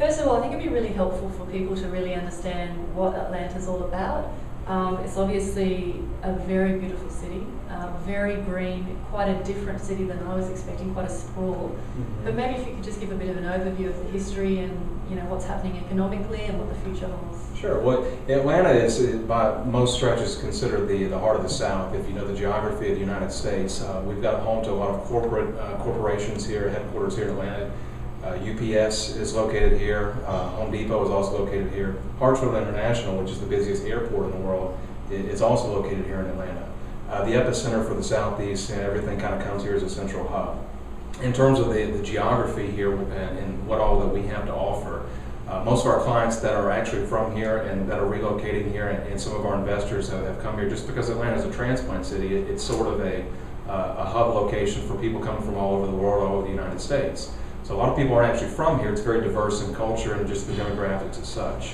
First of all, I think it'd be really helpful for people to really understand what Atlanta's all about. It's obviously a very beautiful city, very green, quite a different city than I was expecting, quite a sprawl. But maybe if you could just give a bit of an overview of the history and what's happening economically and what the future holds. Sure. Well, Atlanta is, by most stretches, considered the heart of the South. If you know the geography of the United States, we've got home to a lot of corporations here, headquarters here in Atlanta. UPS is located here. Home Depot is also located here. Hartsfield International, which is the busiest airport in the world, is also located here in Atlanta. The epicenter for the Southeast, and everything kind of comes here as a central hub. In terms of the geography here and what all that we have to offer, most of our clients that are actually from here and that are relocating here, and some of our investors have come here just because Atlanta is a transplant city. It's sort of a hub location for people coming from all over the world, all over the United States. So a lot of people aren't actually from here. It's very diverse in culture and just the demographics as such.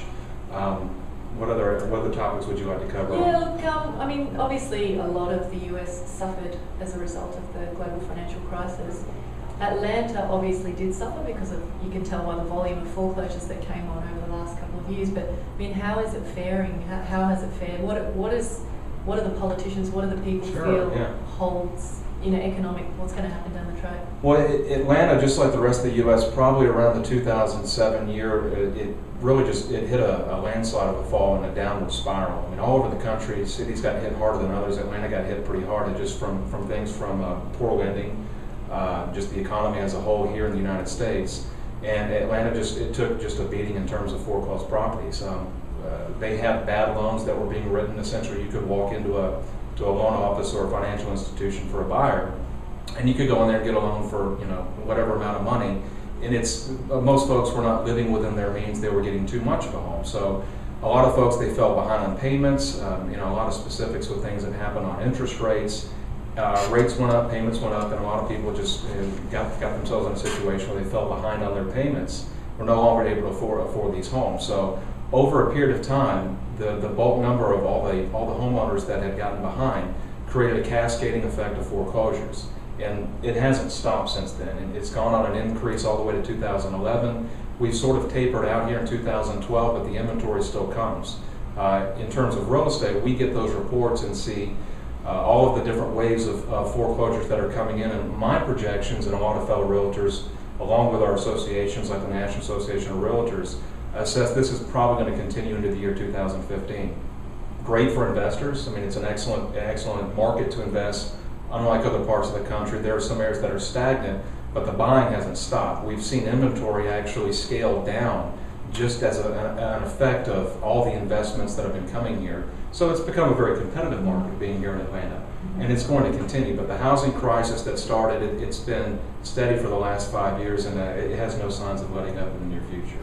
What other topics would you like to cover? Yeah, look, I mean, obviously a lot of the US suffered as a result of the global financial crisis. Atlanta obviously did suffer because of, you can tell by the volume of foreclosures that came on over the last couple of years, but I mean, how is it faring? How has it fared? What are the politicians, what do the people feel holds what's going to happen down the track? Well, Atlanta, just like the rest of the U.S., probably around the 2007 year, it really just hit a landslide of a fall and a downward spiral. I mean, all over the country, cities got hit harder than others. Atlanta got hit pretty hard, just from things from poor lending, just the economy as a whole here in the United States. And Atlanta it took just a beating in terms of foreclosed properties. They had bad loans that were being written. Essentially, you could walk into a loan office or a financial institution for a buyer, and you could go in there and get a loan for whatever amount of money. And most folks were not living within their means; they were getting too much of a home. So a lot of folks, they fell behind on payments. A lot of specifics with things that happened on interest rates. Rates went up, payments went up, and a lot of people just got themselves in a situation where they fell behind on their payments. Were no longer able to afford these homes. So over a period of time, the bulk number of all the homeowners that had gotten behind created a cascading effect of foreclosures, and it hasn't stopped since then. And it's gone on an increase all the way to 2011. We've sort of tapered out here in 2012, but the inventory still comes. In terms of real estate, we get those reports and see all of the different waves of foreclosures that are coming in, and my projections and a lot of fellow realtors, along with our associations like the National Association of Realtors, assess this is probably going to continue into the year 2015. Great for investors. I mean, it's an excellent market to invest. Unlike other parts of the country, there are some areas that are stagnant, but the buying hasn't stopped. We've seen inventory actually scale down just as an effect of all the investments that have been coming here. So it's become a very competitive market being here in Atlanta, and it's going to continue. But the housing crisis that started, it's been steady for the last 5 years, and it has no signs of letting up in the near future.